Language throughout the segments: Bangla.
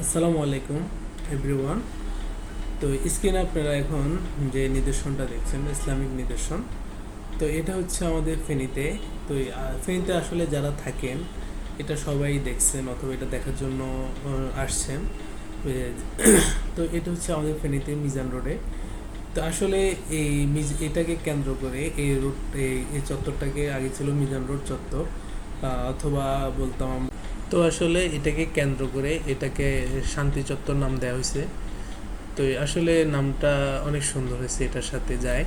আসসালামু আলাইকুম এভরিওয়ান। তো স্ক্রিনে আপনারা এখন যে নিদর্শনটা দেখছেন ইসলামিক নিদর্শন। তো এটা হচ্ছে আমাদের ফেনীতে। তো ফেনীতে আসলে যারা থাকেন এটা সবাই দেখছেন অথবা এটা দেখার জন্য আসছেন। তো এটা হচ্ছে আমাদের ফেনীতে মিজান রোডে। তো আসলে এটাকে কেন্দ্র করে এই রোড এই চত্বরটাকে আগে ছিল মিজান রোড চত্বর, অথবা বলতাম। তো আসলে এটাকে কেন্দ্র করে এটাকে শান্তি চত্বর নাম দেওয়া হয়েছে। তো আসলে নামটা অনেক সুন্দর হয়েছে, এটার সাথে যায়।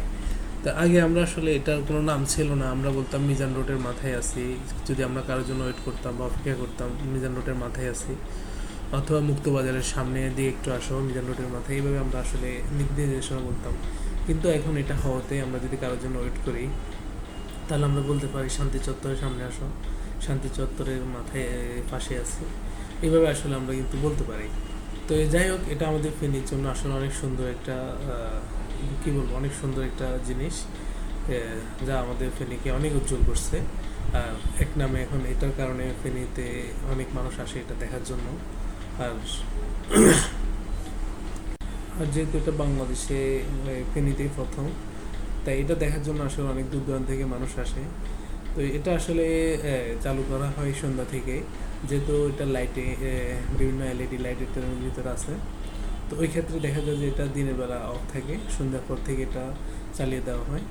তো আগে আমরা আসলে এটার কোনো নাম ছিল না, আমরা বলতাম মিজান রোডের মাথায় আছি। যদি আমরা কারোর জন্য ওয়েট করতাম বা অপেক্ষা করতাম, মিজান রোডের মাথায় আছি, অথবা মুক্তবাজারের সামনে দিয়ে একটু আসো মিজান রোডের মাথায়, এইভাবে আমরা আসলে নির্দেশনা বলতাম। কিন্তু এখন এটা হওয়াতে আমরা যদি কারোর জন্য ওয়েট করি তাহলে আমরা বলতে পারি শান্তি চত্বরের সামনে আসো, শান্তি চত্বরের মাথায় পাশে আছি, এইভাবে আসলে আমরা কিন্তু বলতে পারি। তো যাই হোক, এটা আমাদের ফেনীর জন্য আসলে অনেক সুন্দর একটা কী বলবো, অনেক সুন্দর একটা জিনিস, যা আমাদের ফেনীকে অনেক উজ্জ্বল করছে। আর এক নামে এখন এটার কারণে ফেনীতে অনেক মানুষ আসে এটা দেখার জন্য। আর আর যেহেতু এটা বাংলাদেশে ফেনীতেই প্রথম, তাই এটা দেখার জন্য আসলে অনেক দূর দূরান্ত থেকে মানুষ আসে। তো এটা আসলে চালু করা হয় সন্ধ্যা থেকে, যেহেতু এটা লাইটে বিভিন্ন এলইডি লাইট এটার ভিতরে আছে। তো ওই ক্ষেত্রে দেখা যায় যে এটা দিনের বেলা অফ থাকে, সন্ধ্যার পর থেকে এটা চালিয়ে দেওয়া হয়।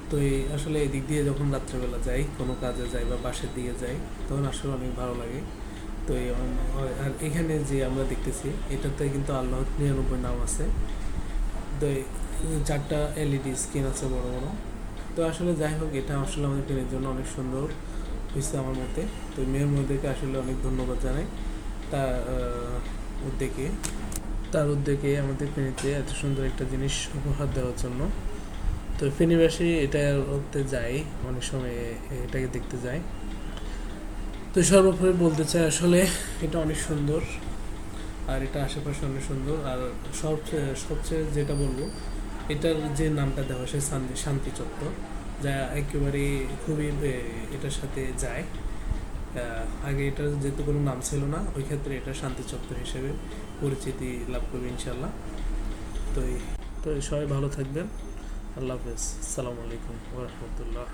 তো এই আসলে এদিক দিয়ে যখন রাত্রেবেলা যাই, কোনো কাজে যাই বা বাসের দিকে যাই, তখন আসলে অনেক ভালো লাগে। তো আর এখানে যে আমরা দেখতেছি এটাতে কিন্তু আল্লাহর 99 নাম আছে। তো 4টা এলইডি স্ক্রিন আছে বড় বড়। তো আসলে যাই হোক, এটা আসলে আমাদের ট্রেনের জন্য অনেক সুন্দর হয়েছে আমার মতে। তো মেয়ের মধ্যেকে আসলে অনেক ধন্যবাদ জানাই তার উদ্যোগে তার উদ্যোগে আমাদের ফেনীতে এত সুন্দর একটা জিনিস উপহার দেওয়ার জন্য। তো ফেনীবাসী এটা করতে যায়, অনেক সময় এটাকে দেখতে যায়। তো সর্বোপরি বলতে চাই আসলে এটা অনেক সুন্দর, আর এটা আশেপাশে অনেক সুন্দর। আর সবচেয়ে যেটা বলবো, এটার যে নামটা দেওয়া হয় শান্তি চত্বর, যা একেবারে খুবই এটার সাথে যায়। আগে এটার যেহেতু কোনো নাম ছিল না, ওই ক্ষেত্রে এটা শান্তি চত্বর হিসেবে পরিচিতি লাভ করবে ইনশাল্লাহ। তো তো সবাই ভালো থাকবেন। আল্লাহ হাফেজ। আসসালামু আলাইকুম ওয়া রাহমাতুল্লাহ।